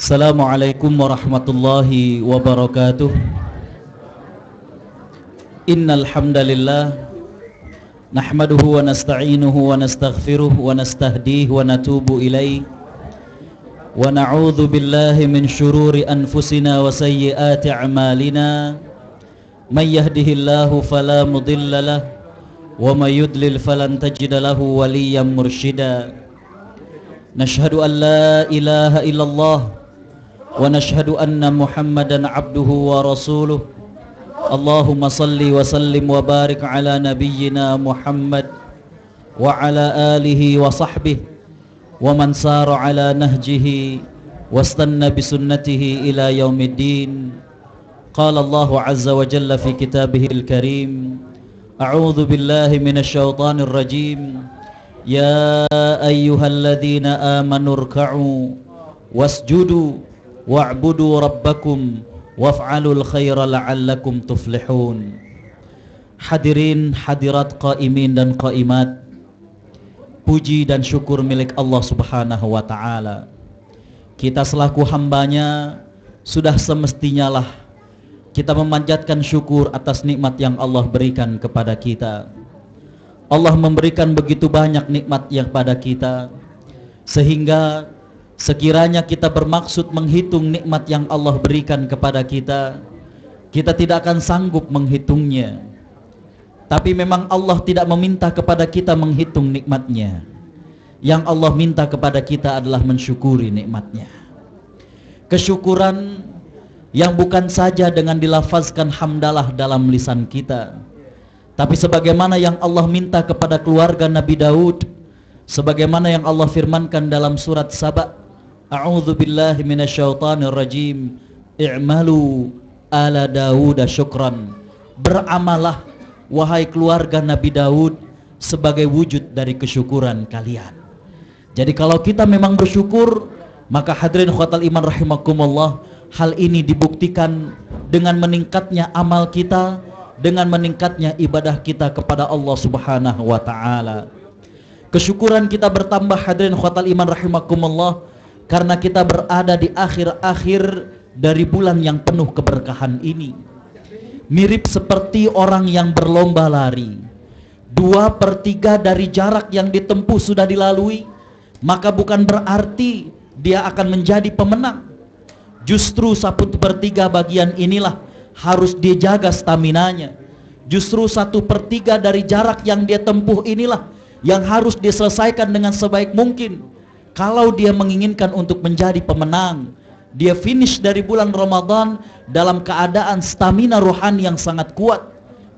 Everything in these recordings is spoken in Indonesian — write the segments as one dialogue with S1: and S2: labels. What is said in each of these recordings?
S1: Assalamualaikum warahmatullahi wabarakatuh. Innal hamdalillah nahmaduhu wa nasta'inuhu wa nastaghfiruh wa nastahdihi wa natubu ilaih wa na'udzu billahi min syururi anfusina wa sayyiati a'malina. May yahdihillahu fala mudilla lahu wa may yudlil falan tajida lahu waliyyan mursyida. Nashhadu an la ilaha illallah wa nashhadu anna Muhammadan abduhu wa rasuluh. Allahumma salli wa sallim wa barik ala nabiyyina Muhammad wa ala alihi wa sahbihi wa man sara ala nahjihi wastanna bisunnatihi ila yaumiddin. Qala Allahu azza wa jalla fi kitabihil karim, a'udzu billahi minasy syaithanir rajim. Ya ayyuhalladzina amanu rka'u wasjudu wa'budu rabbakum waf'alul khaira la'allakum tuflihun. Hadirin hadirat qaimin dan qaimat, puji dan syukur milik Allah subhanahu wa ta'ala. Kita selaku hambanya sudah semestinya lah kita memanjatkan syukur atas nikmat yang Allah berikan kepada kita. Allah memberikan begitu banyak nikmat yang pada kita, sehingga sekiranya kita bermaksud menghitung nikmat yang Allah berikan kepada kita, kita tidak akan sanggup menghitungnya. Tapi memang Allah tidak meminta kepada kita menghitung nikmatnya. Yang Allah minta kepada kita adalah mensyukuri nikmatnya. Kesyukuran yang bukan saja dengan dilafazkan hamdalah dalam lisan kita, tapi sebagaimana yang Allah minta kepada keluarga Nabi Daud, sebagaimana yang Allah firmankan dalam surat Saba, a'udzu billahi minasyaitonir rajim, i'malu ala Daud syukran. Beramalah wahai keluarga Nabi Daud sebagai wujud dari kesyukuran kalian. Jadi kalau kita memang bersyukur, maka hadirin khawatal iman rahimakumullah, hal ini dibuktikan dengan meningkatnya amal kita, dengan meningkatnya ibadah kita kepada Allah subhanahu wa ta'ala. Kesyukuran kita bertambah hadirin khawatal iman rahimakumullah, karena kita berada di akhir-akhir dari bulan yang penuh keberkahan ini. Mirip seperti orang yang berlomba lari, 2/3 dari jarak yang ditempuh sudah dilalui, maka bukan berarti dia akan menjadi pemenang. Justru 1/3 bagian inilah harus dijaga staminanya. Justru 1/3 dari jarak yang dia tempuh inilah yang harus diselesaikan dengan sebaik mungkin. Kalau dia menginginkan untuk menjadi pemenang, dia finish dari bulan Ramadan dalam keadaan stamina rohani yang sangat kuat.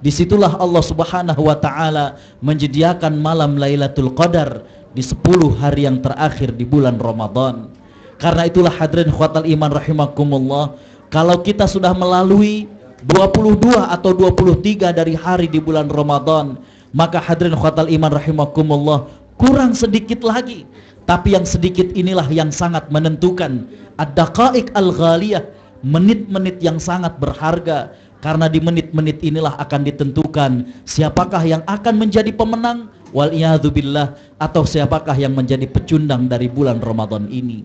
S1: Disitulah Allah subhanahu wa ta'ala menyediakan malam Lailatul Qadar di 10 hari yang terakhir di bulan Ramadan. Karena itulah hadirin khawatal iman rahimakumullah, kalau kita sudah melalui 22 atau 23 dari hari di bulan Ramadan, maka hadirin khawatal iman rahimakumullah, kurang sedikit lagi. Tapi yang sedikit inilah yang sangat menentukan. Ad-daqaiq al-ghaliyah, menit-menit yang sangat berharga. Karena di menit-menit inilah akan ditentukan siapakah yang akan menjadi pemenang wal'iyadzubillah, atau siapakah yang menjadi pecundang dari bulan Ramadan ini.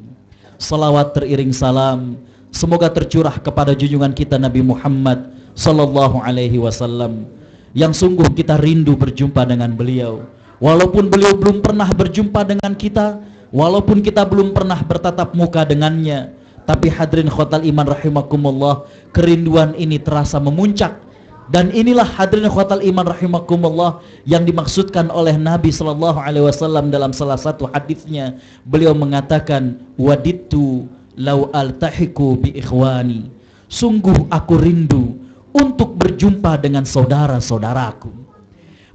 S1: Salawat teriring salam semoga tercurah kepada junjungan kita Nabi Muhammad sallallahu alaihi wasallam, yang sungguh kita rindu berjumpa dengan beliau. Walaupun beliau belum pernah berjumpa dengan kita, walaupun kita belum pernah bertatap muka dengannya, tapi hadirin khawatal iman rahimakumullah, kerinduan ini terasa memuncak. Dan inilah hadirin khawatal iman rahimakumullah yang dimaksudkan oleh Nabi sallallahu alaihi wasallam dalam salah satu hadisnya. Beliau mengatakan, wadittu lau altahiku bi ikhwani, sungguh aku rindu untuk berjumpa dengan saudara-saudaraku.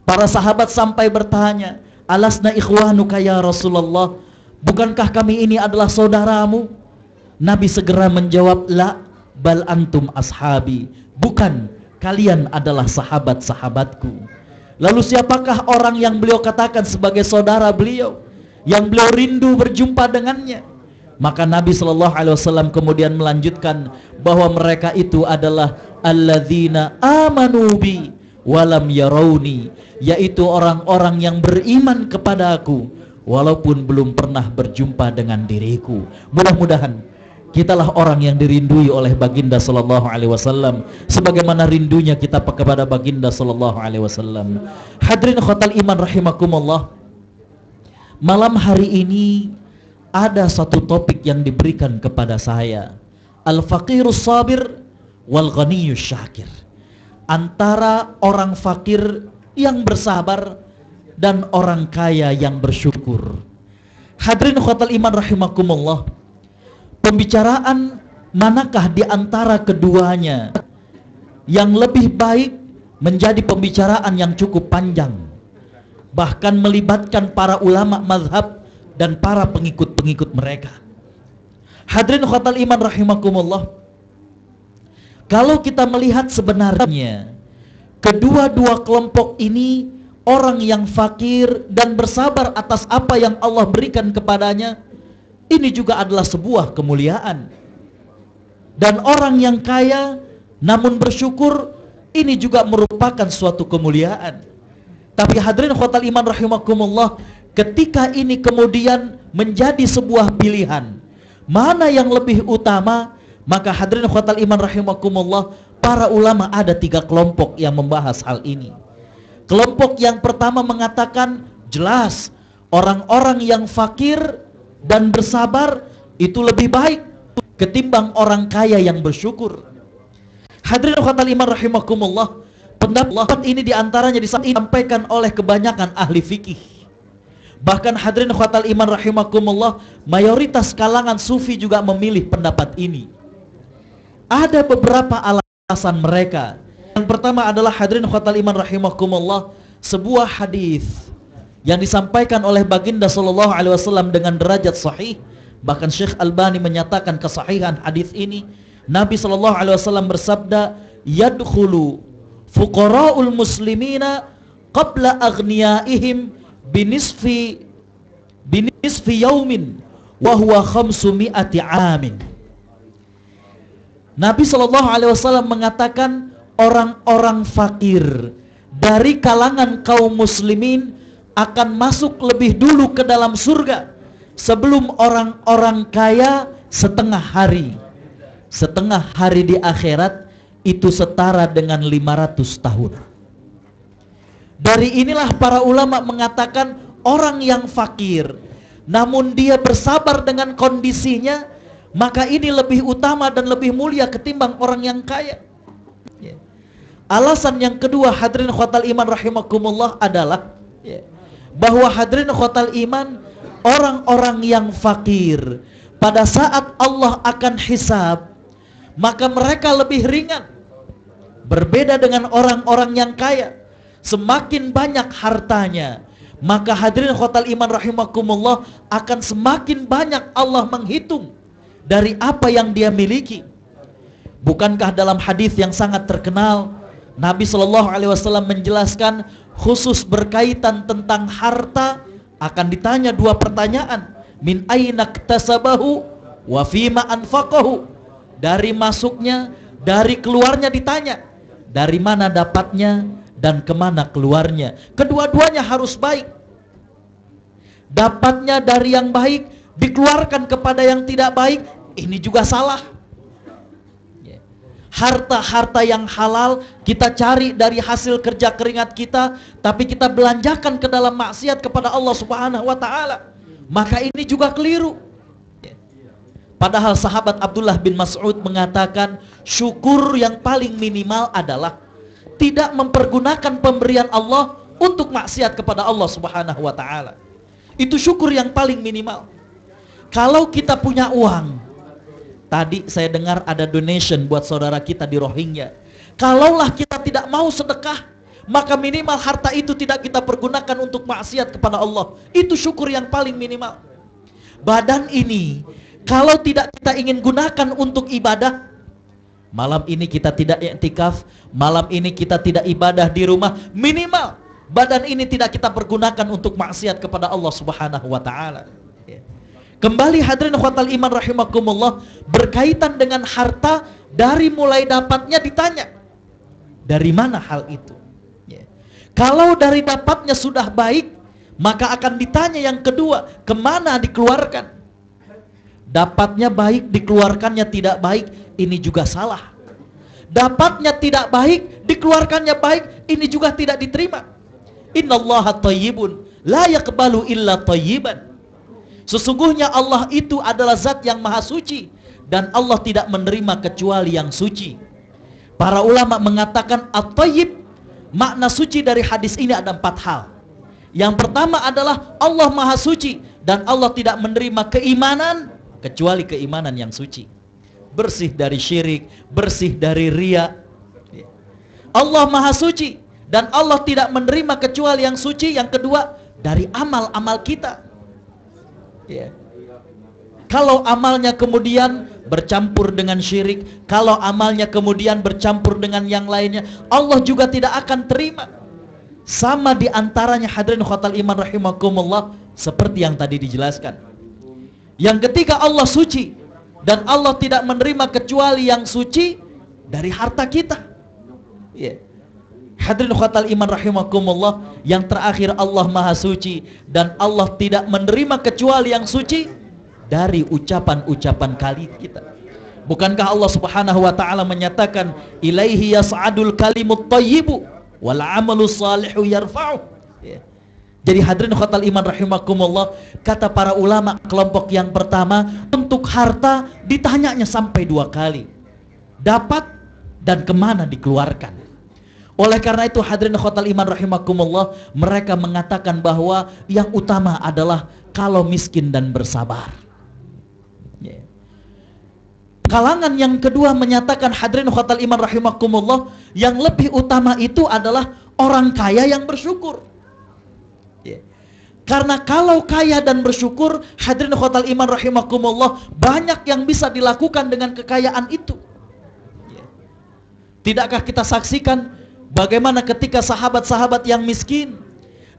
S1: Para sahabat sampai bertanya, alasna ikhwanuka ya Rasulullah, bukankah kami ini adalah saudaramu? Nabi segera menjawab, la bal antum ashabi, bukan, kalian adalah sahabat-sahabatku. Lalu siapakah orang yang beliau katakan sebagai saudara beliau, yang beliau rindu berjumpa dengannya? Maka Nabi SAW kemudian melanjutkan bahwa mereka itu adalah alladzina amanu bi walam yarawni, yaitu orang-orang yang beriman kepada aku walaupun belum pernah berjumpa dengan diriku. Mudah-mudahan Kitalah orang yang dirindui oleh baginda sallallahu alaihi wasallam sebagaimana rindunya kita kepada baginda sallallahu alaihi wasallam. Hadirin khotal iman rahimakumullah. Malam hari ini ada satu topik yang diberikan kepada saya. Al-faqirus sabir wal ghaniyus syakir. Antara orang fakir yang bersabar dan orang kaya yang bersyukur. Hadirin khotal iman rahimakumullah. Pembicaraan manakah di antara keduanya yang lebih baik menjadi pembicaraan yang cukup panjang, bahkan melibatkan para ulama mazhab dan para pengikut-pengikut mereka. Hadirin khotal iman rahimakumullah. Kalau kita melihat sebenarnya kedua-dua kelompok ini, orang yang fakir dan bersabar atas apa yang Allah berikan kepadanya, ini juga adalah sebuah kemuliaan. Dan orang yang kaya namun bersyukur, ini juga merupakan suatu kemuliaan. Tapi hadirin khotal iman rahimakumullah, ketika ini kemudian menjadi sebuah pilihan, mana yang lebih utama, maka hadirin khotal iman rahimakumullah, para ulama ada 3 kelompok yang membahas hal ini. Kelompok yang pertama mengatakan jelas orang-orang yang fakir dan bersabar itu lebih baik ketimbang orang kaya yang bersyukur. Hadirin khotal iman rahimakumullah, pendapat ini diantaranya disampaikan oleh kebanyakan ahli fikih. Bahkan hadirin khotal iman rahimakumullah, mayoritas kalangan sufi juga memilih pendapat ini. Ada beberapa alasan mereka. Yang pertama adalah hadirin khotal iman rahimakumullah, sebuah hadis yang disampaikan oleh baginda sallallahu alaihi wasallam dengan derajat sahih. Bahkan Syekh Albani menyatakan kesahihan hadis ini. Nabi sallallahu alaihi wasallam bersabda, yadkhulu fuqara'ul muslimina qabla aghniyaihim binisfi yaumin wa huwa 500 amin. Nabi sallallahu alaihi wasallam mengatakan orang-orang fakir dari kalangan kaum muslimin akan masuk lebih dulu ke dalam surga sebelum orang-orang kaya setengah hari. Setengah hari di akhirat itu setara dengan 500 tahun. Dari inilah para ulama mengatakan orang yang fakir namun dia bersabar dengan kondisinya, maka ini lebih utama dan lebih mulia ketimbang orang yang kaya. Alasan yang kedua hadirin khotal iman rahimakumullah adalah bahwa hadirin khotal iman, orang-orang yang fakir pada saat Allah akan hisab, maka mereka lebih ringan. Berbeda dengan orang-orang yang kaya, semakin banyak hartanya, maka hadirin khotal iman rahimakumullah, akan semakin banyak Allah menghitung dari apa yang dia miliki. Bukankah dalam hadis yang sangat terkenal Nabi Shallallahu Alaihi Wasallam menjelaskan khusus berkaitan tentang harta akan ditanya 2 pertanyaan, min aina iktasabahu wa fima anfaqahu. Dari masuknya, dari keluarnya ditanya, dari mana dapatnya dan kemana keluarnya. Kedua-duanya harus baik. Dapatnya dari yang baik, dikeluarkan kepada yang tidak baik, ini juga salah. Harta-harta yang halal kita cari dari hasil kerja keringat kita, tapi kita belanjakan ke dalam maksiat kepada Allah Subhanahu wa taala, maka ini juga keliru. Padahal sahabat Abdullah bin Mas'ud mengatakan syukur yang paling minimal adalah tidak mempergunakan pemberian Allah untuk maksiat kepada Allah Subhanahu wa taala. Itu syukur yang paling minimal. Kalau kita punya uang, tadi saya dengar ada donation buat saudara kita di Rohingya. Kalaulah kita tidak mau sedekah, maka minimal harta itu tidak kita pergunakan untuk maksiat kepada Allah. Itu syukur yang paling minimal. Badan ini kalau tidak kita ingin gunakan untuk ibadah, malam ini kita tidak i'tikaf, malam ini kita tidak ibadah di rumah, minimal badan ini tidak kita pergunakan untuk maksiat kepada Allah Subhanahu wa taala. Kembali hadirin khotal iman rahimakumullah, berkaitan dengan harta, dari mulai dapatnya ditanya, dari mana hal itu? Kalau dari dapatnya sudah baik, maka akan ditanya yang kedua, kemana dikeluarkan? Dapatnya baik, dikeluarkannya tidak baik, ini juga salah. Dapatnya tidak baik, dikeluarkannya baik, ini juga tidak diterima. Innallaha thayyibun la yaqbalu illa thayyiban. Sesungguhnya Allah itu adalah zat yang maha suci, dan Allah tidak menerima kecuali yang suci. Para ulama mengatakan at-thayyib, makna suci dari hadis ini ada 4 hal. Yang pertama adalah Allah maha suci, dan Allah tidak menerima keimanan kecuali keimanan yang suci, bersih dari syirik, bersih dari riya. Allah maha suci, dan Allah tidak menerima kecuali yang suci. Yang kedua, dari amal-amal kita. Kalau amalnya kemudian bercampur dengan syirik, kalau amalnya kemudian bercampur dengan yang lainnya, Allah juga tidak akan terima. Sama diantaranya hadirin khotal iman rahimakumullah, seperti yang tadi dijelaskan. Yang ketiga, Allah suci, dan Allah tidak menerima kecuali yang suci dari harta kita. Hadirin khotal iman rahimakumullah, yang terakhir Allah maha suci, dan Allah tidak menerima kecuali yang suci dari ucapan-ucapan kali kita. Bukankah Allah subhanahu wa ta'ala menyatakan, ilaihi yas'adul kalimut thayyibu wal amalu salihu yarfa'u. Jadi hadirin khotal iman rahimakumullah, kata para ulama kelompok yang pertama, untuk harta ditanyanya sampai 2 kali, dapat dan kemana dikeluarkan. Oleh karena itu hadirin khotal iman rahimakumullah, mereka mengatakan bahwa yang utama adalah kalau miskin dan bersabar. Kalangan yang kedua menyatakan hadirin khotal iman rahimakumullah, yang lebih utama itu adalah orang kaya yang bersyukur. Karena kalau kaya dan bersyukur, hadirin khotal iman rahimakumullah, banyak yang bisa dilakukan dengan kekayaan itu. Tidakkah kita saksikan bagaimana ketika sahabat-sahabat yang miskin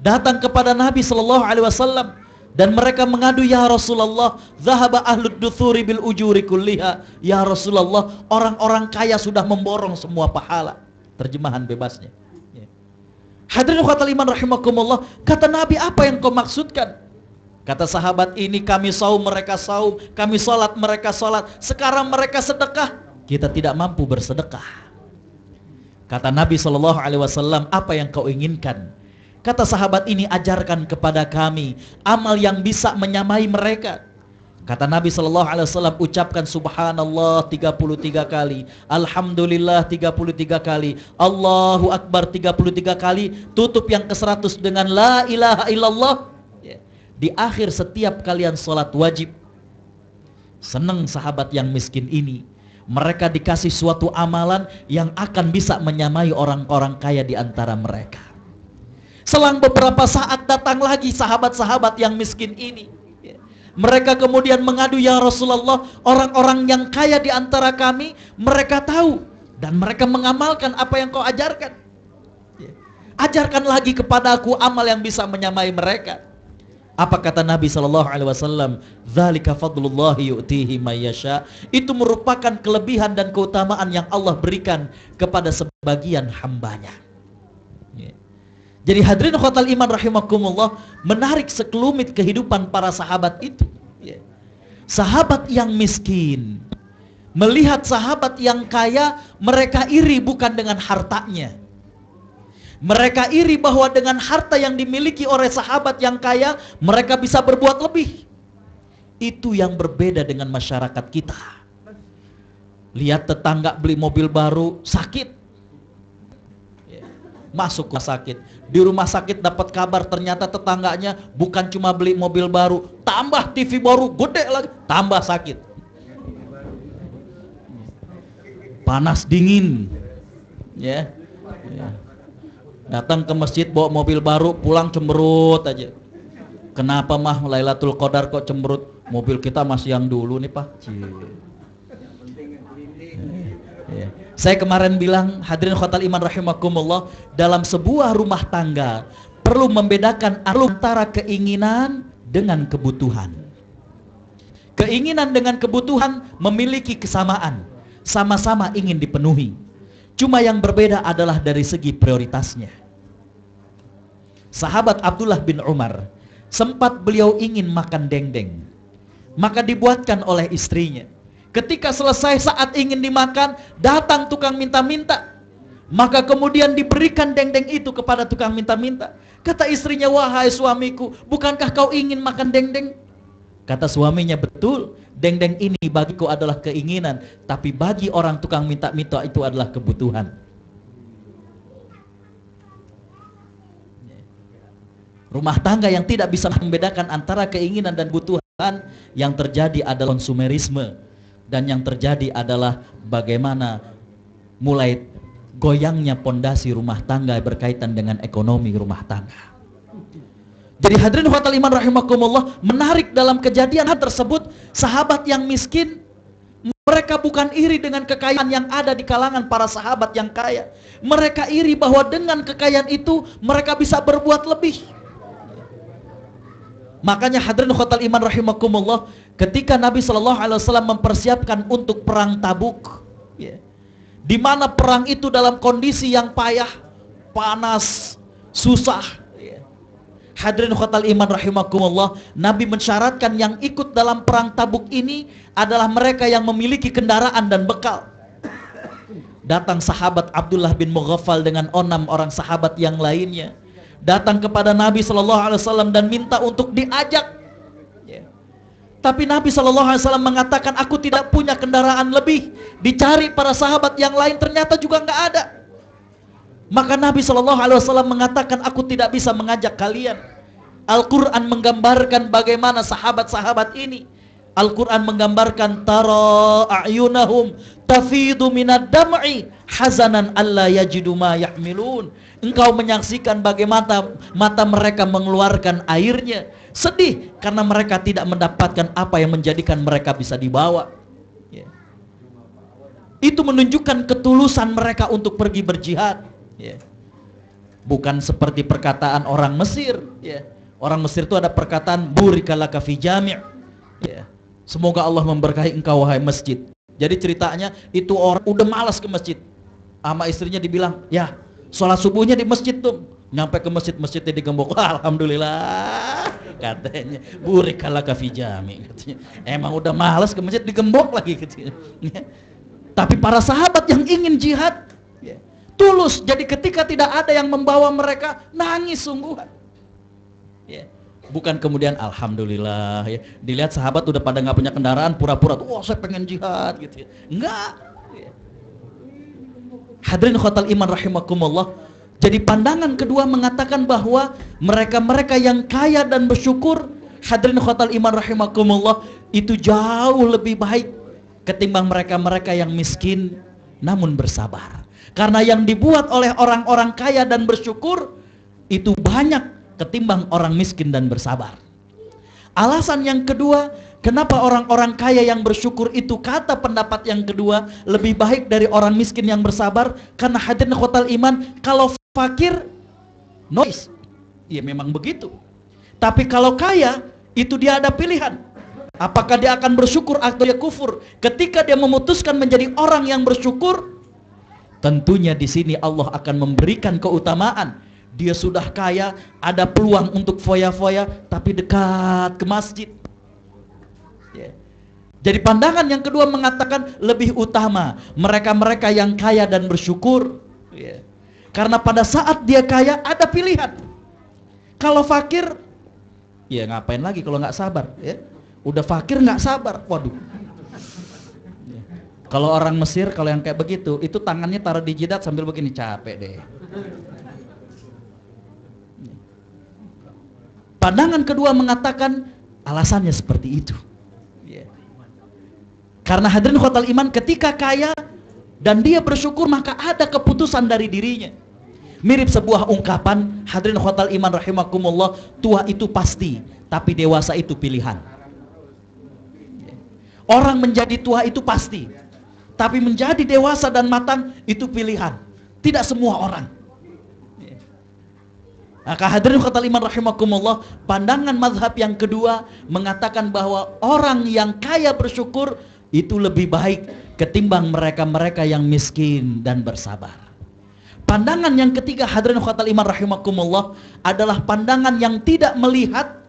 S1: datang kepada Nabi Shallallahu Alaihi Wasallam dan mereka mengadu, ya Rasulullah, zahaba ahlud duthuri bil ujuri kulliha. Ya Rasulullah, orang-orang kaya sudah memborong semua pahala. Terjemahan bebasnya. Hadirin khotal iman rahimakumullah, kata Nabi, apa yang kau maksudkan? Kata sahabat ini, kami saum, mereka saum, kami sholat, mereka sholat. Sekarang mereka sedekah, kita tidak mampu bersedekah. Kata Nabi SAW, apa yang kau inginkan? Kata sahabat ini, ajarkan kepada kami amal yang bisa menyamai mereka. Kata Nabi SAW, ucapkan subhanallah 33 kali, alhamdulillah 33 kali, Allahu Akbar 33 kali, tutup yang ke-100 dengan la ilaha illallah. Di akhir setiap kalian sholat wajib. Senang sahabat yang miskin ini, mereka dikasih suatu amalan yang akan bisa menyamai orang-orang kaya di antara mereka. Selang beberapa saat datang lagi sahabat-sahabat yang miskin ini. Mereka kemudian mengadu, ya Rasulullah, orang-orang yang kaya di antara kami, mereka tahu dan mereka mengamalkan apa yang kau ajarkan. Ajarkan lagi kepada aku amal yang bisa menyamai mereka. Apa kata Nabi SAW? Dzalika fadlullahi yu'tihi may yasha. Itu merupakan kelebihan dan keutamaan yang Allah berikan kepada sebagian hambanya. Jadi hadirin khotal iman rahimakumullah, menarik sekelumit kehidupan para sahabat itu. Sahabat yang miskin melihat sahabat yang kaya, mereka iri bukan dengan hartanya. Mereka iri bahwa dengan harta yang dimiliki oleh sahabat yang kaya, mereka bisa berbuat lebih. Itu yang berbeda dengan masyarakat kita. Lihat tetangga beli mobil baru, sakit, masuk ke sakit. Di rumah sakit dapat kabar ternyata tetangganya bukan cuma beli mobil baru, tambah TV baru gede lagi, tambah sakit. Panas dingin, ya. Datang ke masjid bawa mobil baru, pulang cemberut aja. Kenapa mah Lailatul Qadar kok cemberut? Mobil kita masih yang dulu nih Pak. Saya kemarin bilang, hadirin khotal iman rahimakumullah, dalam sebuah rumah tangga perlu membedakan antara keinginan dengan kebutuhan. Keinginan dengan kebutuhan memiliki kesamaan, sama-sama ingin dipenuhi. Cuma yang berbeda adalah dari segi prioritasnya. Sahabat Abdullah bin Umar, sempat beliau ingin makan dendeng. maka dibuatkan oleh istrinya. Ketika selesai saat ingin dimakan, datang tukang minta-minta, maka kemudian diberikan dendeng itu kepada tukang minta-minta. Kata istrinya, wahai suamiku, bukankah kau ingin makan dendeng? Kata suaminya, betul, dendeng ini bagiku adalah keinginan, tapi bagi orang tukang minta-minta itu adalah kebutuhan. Rumah tangga yang tidak bisa membedakan antara keinginan dan kebutuhan, yang terjadi adalah konsumerisme. Dan yang terjadi adalah bagaimana mulai goyangnya pondasi rumah tangga berkaitan dengan ekonomi rumah tangga. Jadi hadirin khotal iman rahimakumullah, menarik dalam kejadian tersebut, sahabat yang miskin, mereka bukan iri dengan kekayaan yang ada di kalangan para sahabat yang kaya. Mereka iri bahwa dengan kekayaan itu mereka bisa berbuat lebih. Makanya hadirin khotal iman rahimakumullah, ketika Nabi SAW mempersiapkan untuk perang Tabuk, di mana perang itu dalam kondisi yang payah, panas, susah, hadirin khotal iman rahimakumullah, Nabi mensyaratkan yang ikut dalam perang Tabuk ini adalah mereka yang memiliki kendaraan dan bekal. Datang sahabat Abdullah bin Mughaffal dengan 6 orang sahabat yang lainnya, datang kepada Nabi SAW dan minta untuk diajak. Tapi Nabi SAW mengatakan, aku tidak punya kendaraan lebih. Dicari para sahabat yang lain, ternyata juga nggak ada. Maka Nabi SAW mengatakan, aku tidak bisa mengajak kalian. Al-Quran menggambarkan bagaimana sahabat-sahabat ini. Al-Quran menggambarkan, tara a'yunahum tafidu minad dam'i hazanan alla yajidu ma yahmilun. Engkau menyaksikan bagaimana mata mereka mengeluarkan airnya, sedih karena mereka tidak mendapatkan apa yang menjadikan mereka bisa dibawa. Itu menunjukkan ketulusan mereka untuk pergi berjihad. Bukan seperti perkataan orang Mesir. Orang Mesir itu ada perkataan burikalaka fi jami'. Semoga Allah memberkahi engkau wahai masjid. Jadi ceritanya itu orang udah malas ke masjid, sama istrinya dibilang, ya sholat subuhnya di masjid tuh. Nyampe ke masjid, masjidnya digembok. Alhamdulillah, katanya burikalaka fi jami', katanya. Emang udah malas ke masjid, digembok lagi, katanya. Tapi para sahabat yang ingin jihad, tulus. Jadi ketika tidak ada yang membawa mereka, nangis sungguhan. Bukan kemudian alhamdulillah, dilihat sahabat udah pada nggak punya kendaraan, pura-pura, wah saya pengen jihad gitu. Enggak. Hadirin khotal iman rahimakumullah. Jadi pandangan kedua mengatakan bahwa mereka-mereka yang kaya dan bersyukur, hadirin khotal iman rahimakumullah, itu jauh lebih baik ketimbang mereka-mereka yang miskin namun bersabar. Karena yang dibuat oleh orang-orang kaya dan bersyukur itu banyak ketimbang orang miskin dan bersabar. Alasan yang kedua, kenapa orang-orang kaya yang bersyukur itu, kata pendapat yang kedua, lebih baik dari orang miskin yang bersabar, karena hadirin khotal iman, kalau fakir, noise, ya memang begitu. Tapi kalau kaya, itu dia ada pilihan. Apakah dia akan bersyukur atau dia kufur? Ketika dia memutuskan menjadi orang yang bersyukur, tentunya di sini Allah akan memberikan keutamaan. Dia sudah kaya, ada peluang untuk foya-foya, tapi dekat ke masjid. Jadi pandangan yang kedua mengatakan lebih utama mereka-mereka yang kaya dan bersyukur. Karena pada saat dia kaya ada pilihan. Kalau fakir, ya ngapain lagi kalau nggak sabar? Udah fakir nggak sabar, waduh. Kalau orang Mesir, kalau yang kayak begitu, itu tangannya taruh di jidat sambil begini, capek deh. Pandangan kedua mengatakan alasannya seperti itu. Karena hadirin khotal iman, ketika kaya dan dia bersyukur, maka ada keputusan dari dirinya. Mirip sebuah ungkapan, hadirin khotal iman rahimakumullah, tua itu pasti, tapi dewasa itu pilihan. Orang menjadi tua itu pasti, tapi menjadi dewasa dan matang itu pilihan. Tidak semua orang. Maka hadirin khotal iman rahimakumullah, pandangan mazhab yang kedua mengatakan bahwa orang yang kaya bersyukur itu lebih baik ketimbang mereka-mereka yang miskin dan bersabar. Pandangan yang ketiga, hadirin khotal iman rahimakumullah, adalah pandangan yang tidak melihat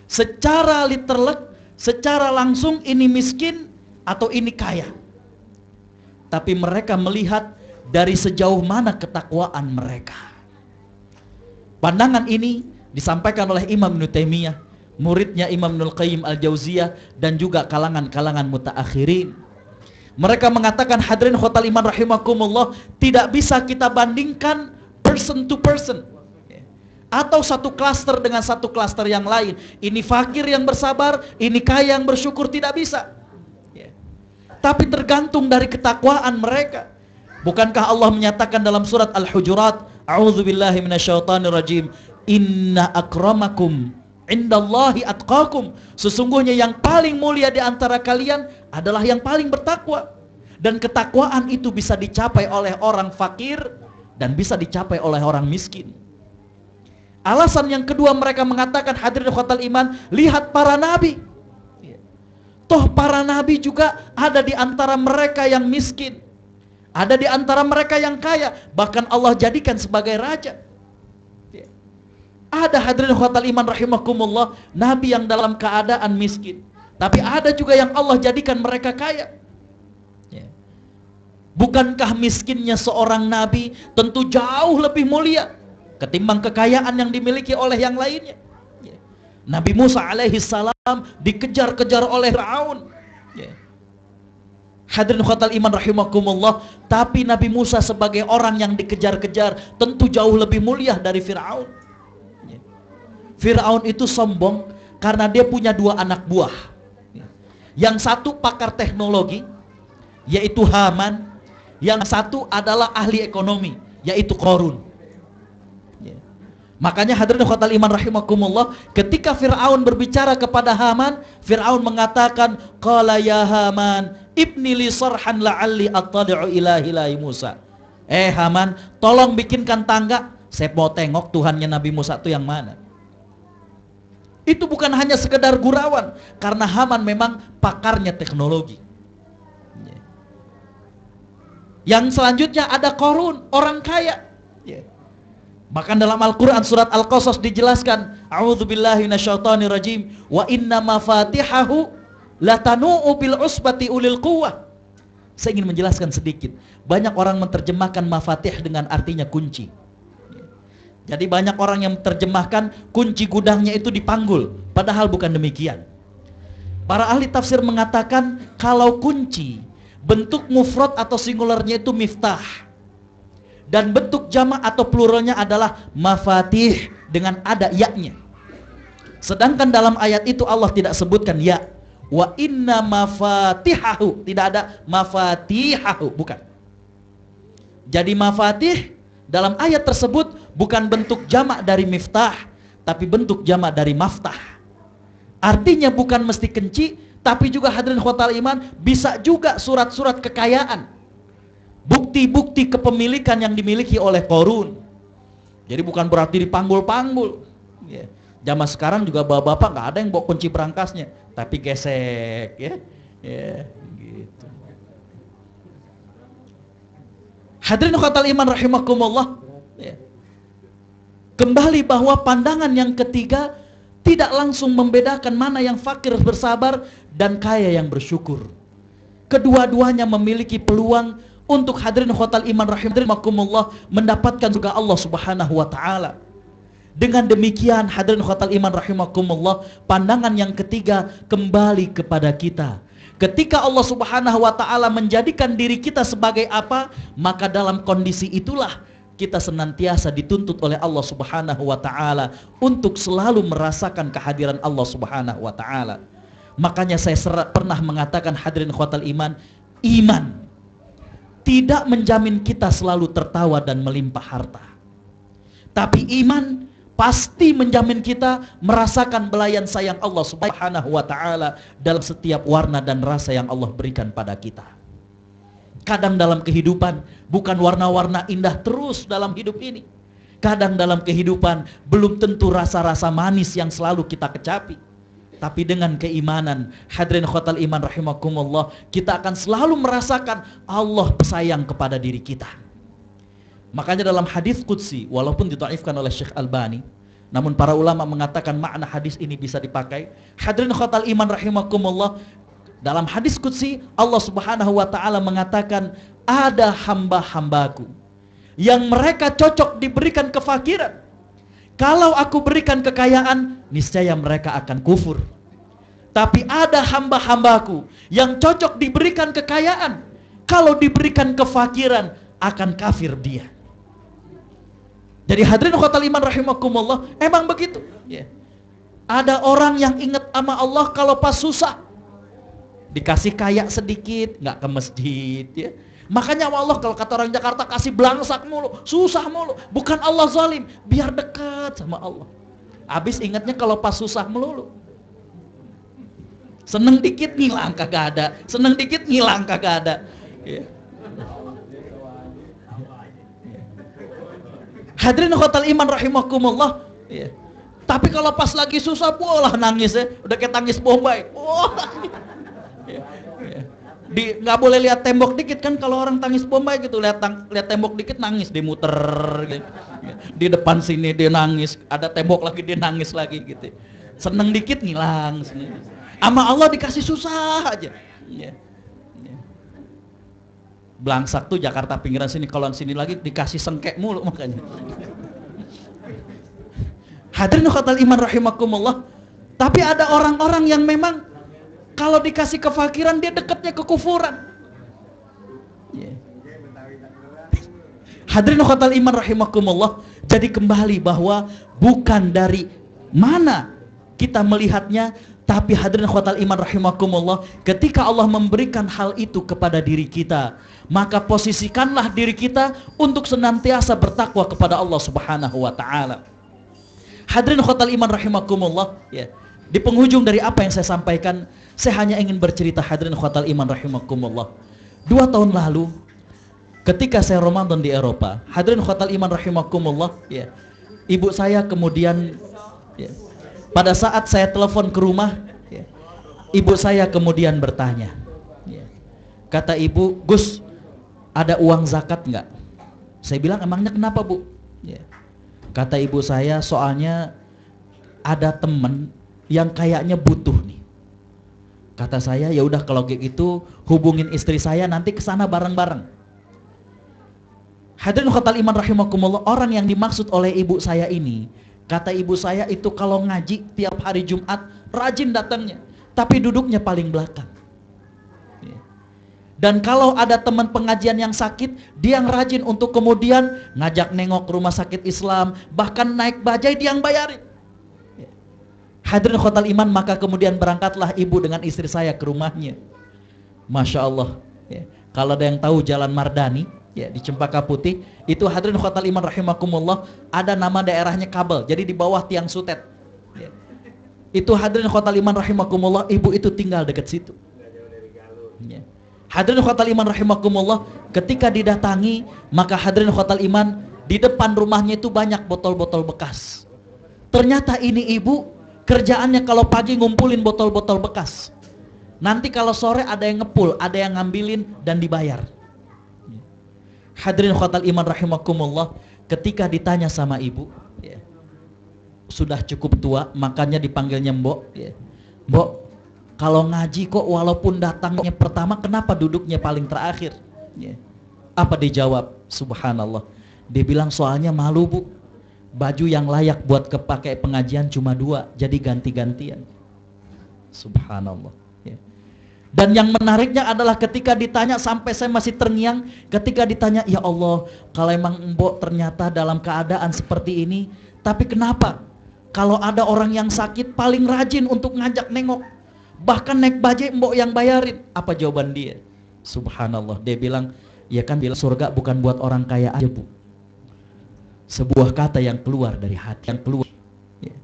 S1: secara literal secara langsung ini miskin atau ini kaya. Tapi mereka melihat dari sejauh mana ketakwaan mereka. Pandangan ini disampaikan oleh Imam Ibnu Taimiyah, muridnya Imam Ibnul Qayyim Al-Jauziyah, dan juga kalangan-kalangan mutaakhirin. Mereka mengatakan, hadirin khotal iman rahimakumullah, tidak bisa kita bandingkan person to person, atau satu klaster dengan satu klaster yang lain. Ini fakir yang bersabar, ini kaya yang bersyukur, tidak bisa. Tapi tergantung dari ketakwaan mereka. Bukankah Allah menyatakan dalam surat Al-Hujurat, a'udzubillahi minasyaitonirrajim, inna akramakum indallahi atqakum, sesungguhnya yang paling mulia di antara kalian adalah yang paling bertakwa. Dan ketakwaan itu bisa dicapai oleh orang fakir dan bisa dicapai oleh orang miskin. Alasan yang kedua mereka mengatakan, hadirin khotal iman, lihat para nabi. Toh para nabi juga ada di antara mereka yang miskin, ada di antara mereka yang kaya, bahkan Allah jadikan sebagai raja. Ada, hadirin khotal iman rahimakumullah, nabi yang dalam keadaan miskin, tapi ada juga yang Allah jadikan mereka kaya. Bukankah miskinnya seorang nabi tentu jauh lebih mulia ketimbang kekayaan yang dimiliki oleh yang lainnya? Nabi Musa alaihi salam dikejar-kejar oleh Firaun. Hadirin khotal iman rahimakumullah, tapi Nabi Musa sebagai orang yang dikejar-kejar tentu jauh lebih mulia dari Firaun. Firaun itu sombong karena dia punya dua anak buah. Yang satu pakar teknologi, yaitu Haman. Yang satu adalah ahli ekonomi, yaitu Qarun. Makanya hadirin khotal iman rahimakumullah, ketika Fir'aun berbicara kepada Haman, Fir'aun mengatakan, qala ya Haman ibni li sarhan la'alli attali'u ila ilahi Musa. Haman, tolong bikinkan tangga, saya mau tengok Tuhannya Nabi Musa itu yang mana. Itu bukan hanya sekedar gurauan, karena Haman memang pakarnya teknologi. Yang selanjutnya ada Qarun, orang kaya. Bahkan dalam Al-Quran surat Al-Qasas dijelaskan, a'udzubillahi minasyaitonirrajim, wa inna mafatihahu latanu'u bil usbati ulil quwwah. Saya ingin menjelaskan sedikit. Banyak orang menerjemahkan mafatih dengan artinya kunci. Jadi banyak orang yang menerjemahkan kunci gudangnya itu dipanggul, padahal bukan demikian. Para ahli tafsir mengatakan kalau kunci bentuk mufrad atau singularnya itu miftah, dan bentuk jamak atau pluralnya adalah mafatih dengan ada ya-nya. Sedangkan dalam ayat itu Allah tidak sebutkan ya. Wa inna mafatihahu, tidak ada mafatihahu, bukan. Jadi mafatih dalam ayat tersebut bukan bentuk jamak dari miftah, tapi bentuk jamak dari maftah. Artinya bukan mesti kenci, tapi juga hadirin khotal iman, bisa juga surat-surat kekayaan, bukti-bukti kepemilikan yang dimiliki oleh Qarun. Jadi bukan berarti dipanggul-panggul. Zaman sekarang juga bapak-bapak nggak ada yang bawa kunci berangkasnya, tapi gesek, gitu. Hadirin khotal iman rahimakumullah. Kembali bahwa pandangan yang ketiga tidak langsung membedakan mana yang fakir bersabar dan kaya yang bersyukur. Kedua-duanya memiliki peluang untuk hadirin khotal iman rahimakumullah mendapatkan surga Allah Subhanahu wa taala. Dengan demikian hadirin khotal iman rahimakumullah, pandangan yang ketiga kembali kepada kita. Ketika Allah Subhanahu wa taala menjadikan diri kita sebagai apa, maka dalam kondisi itulah kita senantiasa dituntut oleh Allah Subhanahu wa taala untuk selalu merasakan kehadiran Allah Subhanahu wa taala. Makanya saya pernah mengatakan hadirin khotal iman, iman tidak menjamin kita selalu tertawa dan melimpah harta. Tapi iman pasti menjamin kita merasakan belayan sayang Allah Subhanahu wa taala dalam setiap warna dan rasa yang Allah berikan pada kita. Kadang dalam kehidupan bukan warna-warna indah terus dalam hidup ini. Kadang dalam kehidupan belum tentu rasa-rasa manis yang selalu kita kecapi. Tapi dengan keimanan, hadirin khotal iman rahimakumullah, kita akan selalu merasakan Allah sayang kepada diri kita. Makanya dalam hadis qudsi, walaupun ditaifkan oleh Syekh Albani, Namun para ulama mengatakan makna hadis ini bisa dipakai. Hadirin khotal iman rahimakumullah, dalam hadis qudsi Allah Subhanahu wa taala mengatakan, ada hamba-hambaku yang mereka cocok diberikan kefakiran. Kalau aku berikan kekayaan, niscaya mereka akan kufur. Tapi ada hamba-hambaku yang cocok diberikan kekayaan, kalau diberikan kefakiran akan kafir dia. Jadi hadirin khotal iman rahimakumullah, emang begitu ya. Ada orang yang ingat sama Allah kalau pas susah, dikasih kaya sedikit nggak ke masjid ya. Makanya Allah kalau kata orang Jakarta, kasih belangsak mulu, susah mulu. Bukan Allah zalim, biar dekat sama Allah. Habis ingatnya kalau pas susah melulu. Seneng dikit ngilang kagak ada, seneng dikit ngilang kagak ada ya. Hadirin khotal iman rahimakumullah ya. Tapi kalau pas lagi susah, bolah nangis ya, udah kayak tangis Bombay. Ya, ya. Nggak boleh lihat tembok dikit kan, kalau orang tangis Bombay gitu, lihat tembok dikit nangis, dimuter gitu. Ya. Di depan sini dia nangis, ada tembok lagi dia nangis lagi gitu. Seneng dikit ngilang. Sama Allah dikasih susah aja. Ya. Ya. Belangsak tuh Jakarta pinggiran sini, kalau sini lagi dikasih sengkek mulu makanya. Hadirin khotal iman rahimakumullah. Tapi ada orang-orang yang memang kalau dikasih kefakiran dia dekatnya ke kufuran. Yeah. Hadirin khotal iman rahimakumullah. Jadi kembali bahwa bukan dari mana kita melihatnya, tapi hadirin khotal iman rahimakumullah, ketika Allah memberikan hal itu kepada diri kita, maka posisikanlah diri kita untuk senantiasa bertakwa kepada Allah Subhanahu wa taala. Hadirin khotal iman rahimakumullah ya. Di penghujung dari apa yang saya sampaikan, saya hanya ingin bercerita hadirin khotal iman rahimakumullah. 2 tahun lalu ketika saya Ramadan di Eropa, hadirin khotal iman rahimakumullah ya, ibu saya kemudian ya, pada saat saya telepon ke rumah ya, ibu saya kemudian bertanya ya, kata ibu, Gus, ada uang zakat nggak? Saya bilang, emangnya kenapa bu? Ya. Kata ibu saya, soalnya ada temen yang kayaknya butuh nih. Kata saya, ya udah kalau kayak gitu hubungin istri saya, nanti kesana bareng-bareng. Hadirin khotal iman rahimakumullah, orang yang dimaksud oleh ibu saya ini, kata ibu saya itu kalau ngaji tiap hari Jumat rajin datangnya, tapi duduknya paling belakang. Dan kalau ada teman pengajian yang sakit, dia yang rajin untuk kemudian ngajak nengok ke rumah sakit Islam, bahkan naik bajai dia yang bayarin. Hadirin khotal iman, maka kemudian berangkatlah ibu dengan istri saya ke rumahnya. Masya Allah ya. Kalau ada yang tahu Jalan Mardani ya, di Cempaka Putih, itu hadirin khotal iman rahimakumullah, ada nama daerahnya Kabel, jadi di bawah Tiang Sutet ya. Itu hadirin khotal iman rahimakumullah, ibu itu tinggal dekat situ ya. Hadirin khotal iman rahimakumullah, ketika didatangi, maka hadirin khotal iman, di depan rumahnya itu banyak botol-botol bekas. Ternyata ini ibu kerjaannya kalau pagi ngumpulin botol-botol bekas, nanti kalau sore ada yang ngepul, ada yang ngambilin dan dibayar. Hadirin khotal iman rahimakumullah, ketika ditanya sama ibu ya, sudah cukup tua, makanya dipanggilnya Mbok ya. Mbok, kalau ngaji kok walaupun datangnya pertama, kenapa duduknya paling terakhir ya. Apa dijawab? Subhanallah, dia bilang, soalnya malu bu, baju yang layak buat kepakai pengajian cuma 2, jadi ganti-gantian. Subhanallah ya. Dan yang menariknya adalah ketika ditanya, sampai saya masih terngiang ketika ditanya, ya Allah, kalau emang Mbok ternyata dalam keadaan seperti ini, tapi kenapa kalau ada orang yang sakit paling rajin untuk ngajak nengok, bahkan naik bajai Mbok yang bayarin? Apa jawaban dia? Subhanallah, dia bilang, ya kan bilang surga bukan buat orang kaya aja bu. Sebuah kata yang keluar dari hati, yang keluar ya.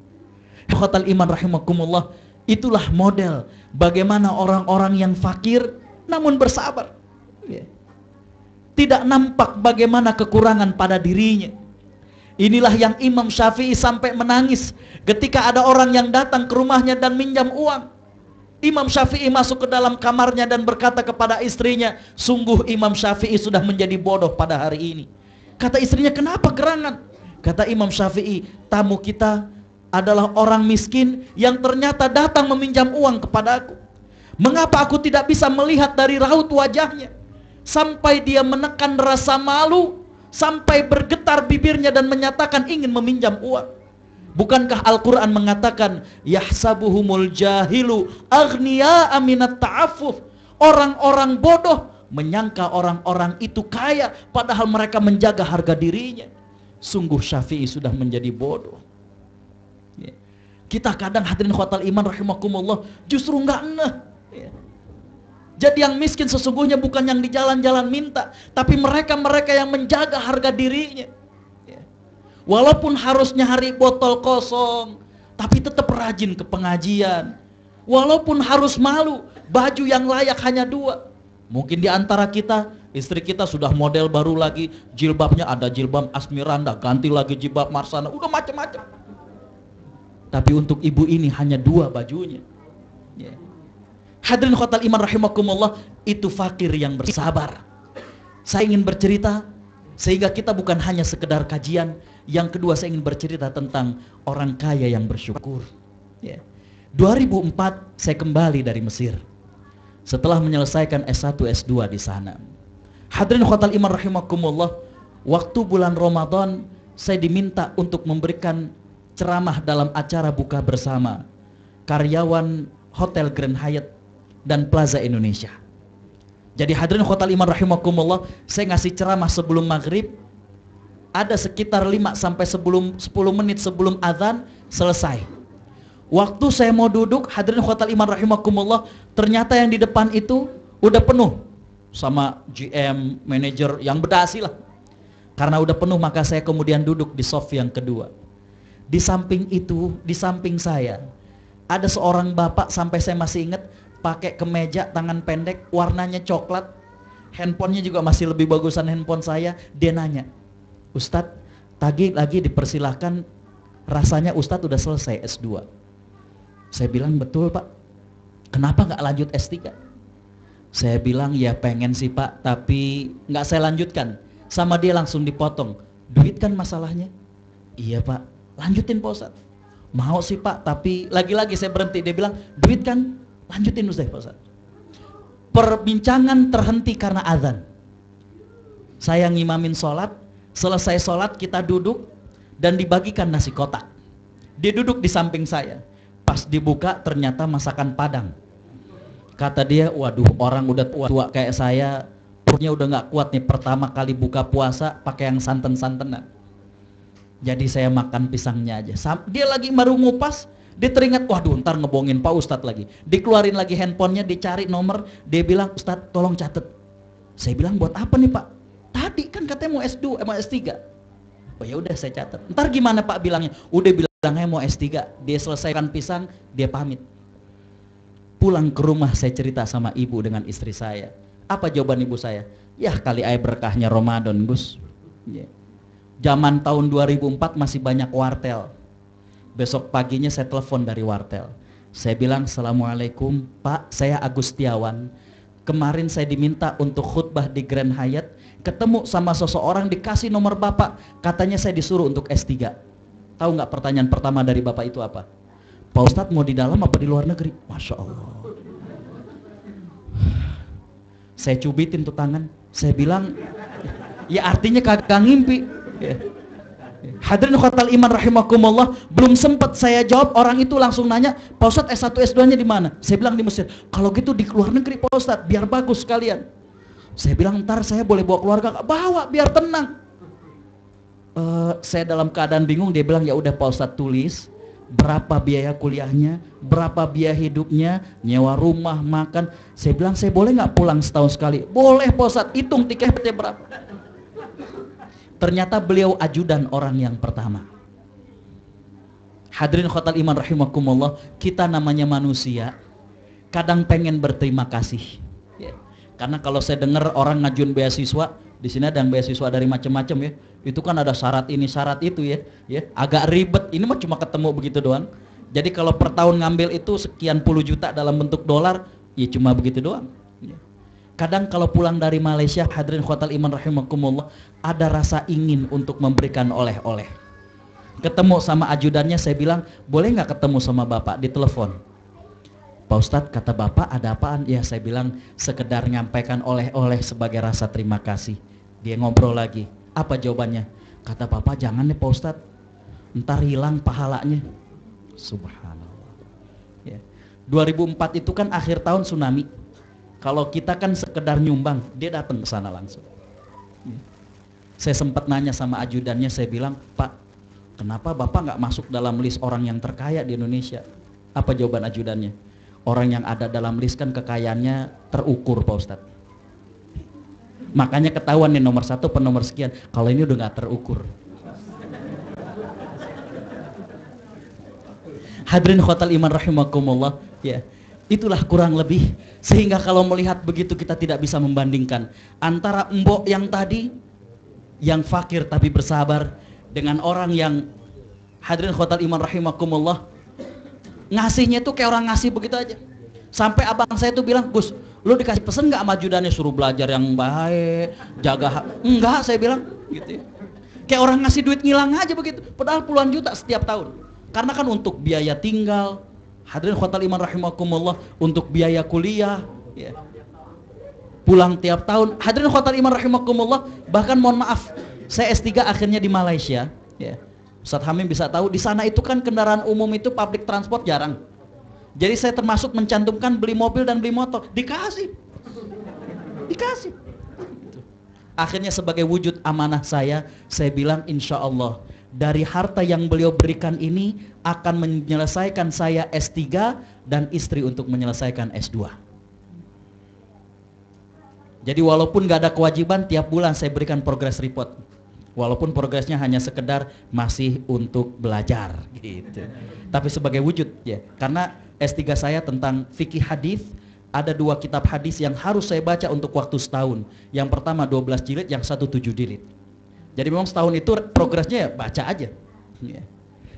S1: Khotal iman rahimakumullah, itulah model bagaimana orang-orang yang fakir namun bersabar ya. Tidak nampak bagaimana kekurangan pada dirinya. Inilah yang Imam Syafi'i sampai menangis ketika ada orang yang datang ke rumahnya dan minjam uang. Imam Syafi'i masuk ke dalam kamarnya dan berkata kepada istrinya, sungguh Imam Syafi'i sudah menjadi bodoh pada hari ini. Kata istrinya, kenapa gerangan? Kata Imam Syafi'i, tamu kita adalah orang miskin yang ternyata datang meminjam uang kepadaku. Mengapa aku tidak bisa melihat dari raut wajahnya, sampai dia menekan rasa malu, sampai bergetar bibirnya dan menyatakan ingin meminjam uang? Bukankah Al-Quran mengatakan yahsabuhumul jahilu aghniya'a minat ta'affuf, orang-orang bodoh menyangka orang-orang itu kaya padahal mereka menjaga harga dirinya. Sungguh Syafi'i sudah menjadi bodoh. Kita kadang hadirin khotal iman rahimakumullah justru nggak ngeh. Jadi yang miskin sesungguhnya bukan yang di jalan-jalan minta, tapi mereka-mereka yang menjaga harga dirinya. Walaupun harus nyari botol kosong, tapi tetap rajin ke pengajian. Walaupun harus malu, baju yang layak hanya 2. Mungkin di antara kita, istri kita sudah model baru lagi, jilbabnya ada jilbab Asmiranda, ganti lagi jilbab Marsana, udah macam-macam. Tapi untuk ibu ini hanya 2 bajunya. Hadirin khotal iman rahimakumullah, itu fakir yang bersabar. Saya ingin bercerita sehingga kita bukan hanya sekedar kajian. Yang kedua, saya ingin bercerita tentang orang kaya yang bersyukur. 2004 saya kembali dari Mesir setelah menyelesaikan S1 S2 di sana. Hadirin khotal iman rahimakumullah, waktu bulan Ramadan saya diminta untuk memberikan ceramah dalam acara buka bersama karyawan Hotel Grand Hyatt dan Plaza Indonesia. Jadi hadirin khotal iman rahimakumullah, saya ngasih ceramah sebelum maghrib, ada sekitar 5 sampai 10 menit sebelum azan selesai. Waktu saya mau duduk, hadirin khotal iman rahimakumullah, ternyata yang di depan itu udah penuh sama GM, manajer yang berdasi lah. Karena udah penuh, maka saya kemudian duduk di soft yang kedua. Di samping itu, di samping saya ada seorang bapak, sampai saya masih ingat, pakai kemeja tangan pendek warnanya coklat, handphonenya juga masih lebih bagusan handphone saya. Dia nanya, Ustadz, tadi lagi dipersilahkan, rasanya Ustadz udah selesai S2. Saya bilang, betul Pak. Kenapa nggak lanjut S3? Saya bilang, ya pengen sih Pak, tapi nggak saya lanjutkan. Sama dia langsung dipotong, duit kan masalahnya. Iya Pak, lanjutin Pak Ustadz. Mau sih Pak, tapi lagi-lagi saya berhenti. Dia bilang, duit kan, lanjutin Ustadz Pak Ustadz. Perbincangan terhenti karena azan. Saya ngimamin sholat. Selesai sholat kita duduk dan dibagikan nasi kotak. Dia duduk di samping saya. Pas dibuka ternyata masakan Padang. Kata dia, waduh, orang udah tua kayak saya, perutnya udah nggak kuat nih, pertama kali buka puasa pakai yang santen-santenan. Jadi saya makan pisangnya aja. Dia lagi baru ngupas, dia teringat, waduh ntar ngebohongin Pak Ustadz lagi. Dikeluarin lagi handphonenya, dicari nomor, dia bilang, Ustadz tolong catet. Saya bilang, buat apa nih Pak? Tadi kan katanya mau S2, mau S3. Oh ya udah saya catat. Ntar gimana Pak bilangnya? Udah bilangnya mau S3. Dia selesaikan pisang, dia pamit. Pulang ke rumah saya cerita sama ibu dengan istri saya. Apa jawaban ibu saya? Ya kali aja berkahnya Ramadan Gus. Zaman tahun 2004 masih banyak wartel. Besok paginya saya telepon dari wartel. Saya bilang, Assalamualaikum Pak, saya Agus Setiawan. Kemarin saya diminta untuk khutbah di Grand Hyatt, ketemu sama seseorang, dikasih nomor bapak, katanya saya disuruh untuk S3. Tahu nggak pertanyaan pertama dari bapak itu apa? Pak Ustadz mau di dalam apa di luar negeri? Masya Allah. Saya cubitin tuh tangan, saya bilang, ya artinya kagak ngimpi. Hadirin khotal iman rahimakumullah, belum sempat saya jawab, orang itu langsung nanya, Pak Ustadz S1 S2 nya di mana? Saya bilang di Mesir. Kalau gitu di luar negeri Pak Ustadz, biar bagus sekalian. Saya bilang, ntar saya boleh bawa keluarga? Bawa, biar tenang. Saya dalam keadaan bingung. Dia bilang, ya udah Pak Ustadz, tulis berapa biaya kuliahnya, berapa biaya hidupnya, nyewa rumah, makan. Saya bilang, saya boleh nggak pulang setahun sekali? Boleh Pak Ustadz, hitung tiketnya berapa. Ternyata beliau ajudan orang yang pertama. Hadirin khotal iman rahimakumullah, kita namanya manusia, kadang pengen berterima kasih. Karena kalau saya dengar orang ngajuin beasiswa, di sini ada yang beasiswa dari macam-macam ya, itu kan ada syarat ini syarat itu ya, agak ribet. Ini mah cuma ketemu begitu doang. Jadi kalau per tahun ngambil itu sekian puluh juta dalam bentuk dolar, ya cuma begitu doang. Kadang kalau pulang dari Malaysia, hadirin khotal iman rahimakumullah, ada rasa ingin untuk memberikan oleh-oleh. Ketemu sama ajudannya, saya bilang, boleh nggak ketemu sama bapak di telepon? Pak Ustadz, kata bapak ada apaan? Ya, saya bilang sekedar nyampaikan oleh-oleh sebagai rasa terima kasih. Dia ngobrol lagi, apa jawabannya? Kata bapak, jangan nih Pak Ustadz, ntar hilang pahalanya. Subhanallah. Ya. 2004 itu kan akhir tahun tsunami. Kalau kita kan sekedar nyumbang, dia datang ke sana langsung. Ya. Saya sempat nanya sama ajudannya, saya bilang, Pak, kenapa bapak nggak masuk dalam list orang yang terkaya di Indonesia? Apa jawaban ajudannya? Orang yang ada dalam list kan kekayaannya terukur Pak Ustadz. Makanya ketahuan nih nomor 1 per nomor sekian. Kalau ini udah nggak terukur. Hadirin khotal iman rahimakumullah, ya. Itulah kurang lebih, sehingga kalau melihat begitu kita tidak bisa membandingkan antara mbok yang tadi yang fakir tapi bersabar dengan orang yang, hadirin khotal iman rahimakumullah, ngasihnya tuh kayak orang ngasih begitu aja. Sampai abang saya tuh bilang, Gus, lu dikasih pesen nggak sama ajudannya suruh belajar yang baik, jaga enggak, saya bilang gitu ya. Kayak orang ngasih duit ngilang aja begitu, padahal puluhan juta setiap tahun. Karena kan untuk biaya tinggal, hadirin khotal iman rahimakumullah, untuk biaya kuliah, ya. Pulang tiap tahun, hadirin khotal iman rahimakumullah, bahkan mohon maaf, saya S3 akhirnya di Malaysia, ya. Ustadz Hamim bisa tahu, di sana itu kan kendaraan umum itu public transport jarang. Jadi saya termasuk mencantumkan beli mobil dan beli motor, dikasih. Akhirnya sebagai wujud amanah saya bilang insya Allah dari harta yang beliau berikan ini akan menyelesaikan saya S3 dan istri untuk menyelesaikan S2. Jadi walaupun gak ada kewajiban, tiap bulan saya berikan progress report. Walaupun progresnya hanya sekedar masih untuk belajar gitu. Tapi sebagai wujud ya, karena S3 saya tentang fikih hadis, ada 2 kitab hadis yang harus saya baca untuk waktu setahun. Yang pertama 12 jilid, yang satu 7 jilid. Jadi memang setahun itu progresnya ya baca aja. Ya.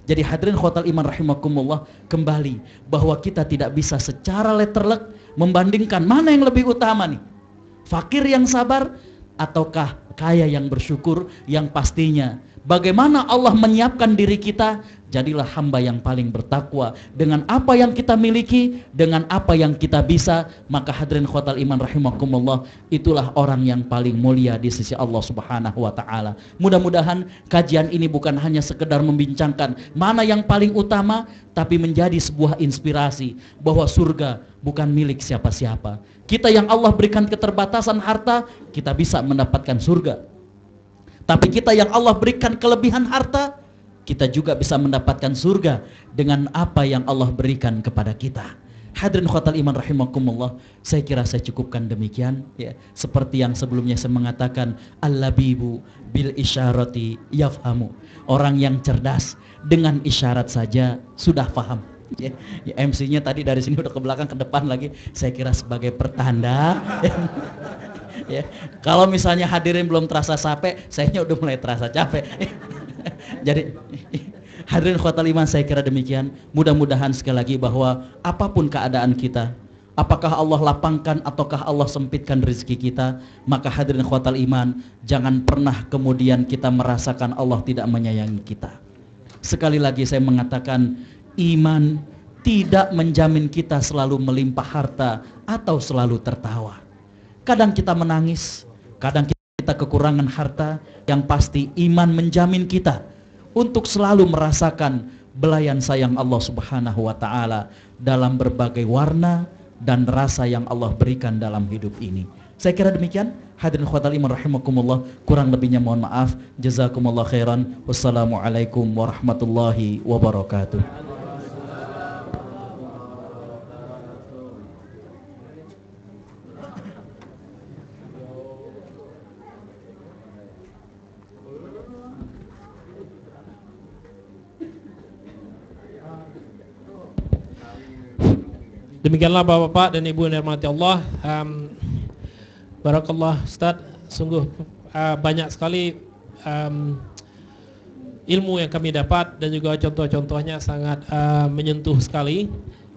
S1: Jadi hadirin khotal iman rahimakumullah, kembali bahwa kita tidak bisa secara letterlek membandingkan mana yang lebih utama nih. Fakir yang sabar ataukah kaya yang bersyukur, yang pastinya bagaimana Allah menyiapkan diri kita, jadilah hamba yang paling bertakwa dengan apa yang kita miliki, dengan apa yang kita bisa, maka hadirin khotal iman rahimakumullah, itulah orang yang paling mulia di sisi Allah Subhanahu wa taala. Mudah-mudahan kajian ini bukan hanya sekedar membincangkan mana yang paling utama, tapi menjadi sebuah inspirasi bahwa surga bukan milik siapa-siapa. Kita yang Allah berikan keterbatasan harta, kita bisa mendapatkan surga. Tapi kita yang Allah berikan kelebihan harta, kita juga bisa mendapatkan surga dengan apa yang Allah berikan kepada kita. Hadirin khotal iman rahimakumullah, saya kira saya cukupkan demikian ya. Seperti yang sebelumnya saya mengatakan, al-labibu bil isyarati yafhamu. Orang yang cerdas dengan isyarat saja sudah paham. Ya, MC-nya tadi dari sini udah ke belakang ke depan lagi, saya kira sebagai pertanda. Ya, kalau misalnya hadirin belum terasa capek, sayanya udah mulai terasa capek. Jadi hadirin khotal iman, saya kira demikian. Mudah-mudahan sekali lagi bahwa apapun keadaan kita, apakah Allah lapangkan ataukah Allah sempitkan rezeki kita, maka hadirin khotal iman, jangan pernah kemudian kita merasakan Allah tidak menyayangi kita. Sekali lagi saya mengatakan, iman tidak menjamin kita selalu melimpah harta atau selalu tertawa. Kadang kita menangis, kadang kita kekurangan harta. Yang pasti iman menjamin kita untuk selalu merasakan belayan sayang Allah Subhanahu wa taala dalam berbagai warna dan rasa yang Allah berikan dalam hidup ini. Saya kira demikian. Hadirin khotal iman rahimakumullah, kurang lebihnya mohon maaf. Jazakumullah khairan. Wassalamualaikum warahmatullahi wabarakatuh.
S2: Demikianlah Bapak-bapak dan Ibu yang dirahmati Allah. Barakallah Ustaz, sungguh banyak sekali ilmu yang kami dapat dan juga contoh-contohnya sangat menyentuh sekali.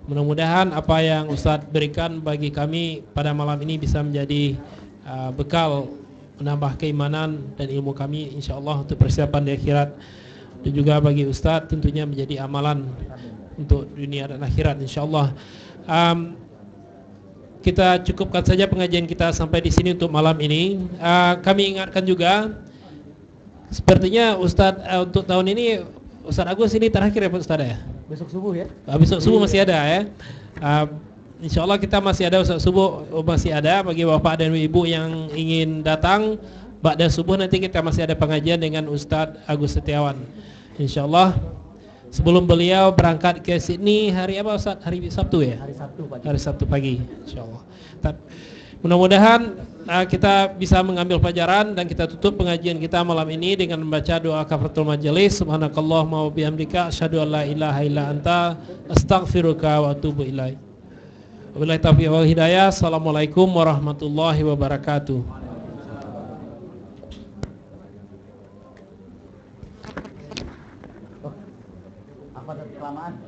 S2: Mudah-mudahan apa yang Ustaz berikan bagi kami pada malam ini bisa menjadi bekal menambah keimanan dan ilmu kami insyaallah untuk persiapan di akhirat. dan juga bagi Ustadz tentunya menjadi amalan untuk dunia dan akhirat insyaallah. Kita cukupkan saja pengajian kita sampai di sini untuk malam ini. Kami ingatkan juga, sepertinya Ustadz untuk tahun ini Ustadz Agus ini terakhir ya Pak Ustadz ya?
S1: Besok subuh ya?
S2: Besok subuh masih ada ya. Insyaallah kita masih ada Ustadz subuh, masih ada bagi bapak dan ibu yang ingin datang. Ba'da subuh nanti kita masih ada pengajian dengan Ustadz Agus Setiawan. Insyaallah sebelum beliau berangkat ke Sydney hari apa Ustaz? Hari Sabtu ya?
S1: Hari Sabtu pagi.
S2: Hari Sabtu pagi insyaallah. Mudah-mudahan kita bisa mengambil pelajaran dan kita tutup pengajian kita malam ini dengan membaca doa kafaratul majelis. Subhanakallahumma wa bihamdika asyhadu an la ilaha illa anta astaghfiruka wa atubu ilaik. Wabillahi taufiq wal hidayah. Assalamualaikum warahmatullahi wabarakatuh.
S1: Kelamaan.